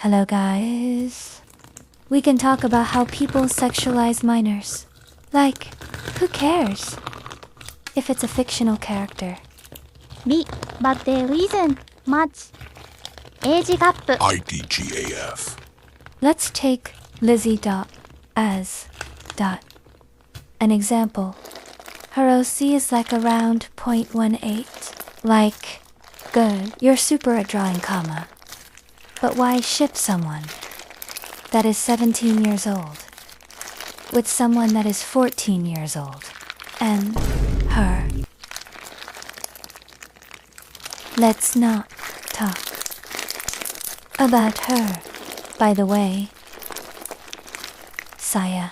Hello guys. We can talk about how people sexualize minors. Like, who cares? If it's a fictional character. But there isn't much age gap. IDGAF. Let's take Lizzie as an example. Her OC is like around 0.18. Like, good, you're super at drawing comma. But why ship someone that is 17 years old with someone that is 14 years old and her? Let's not talk about her, by the way. Saya.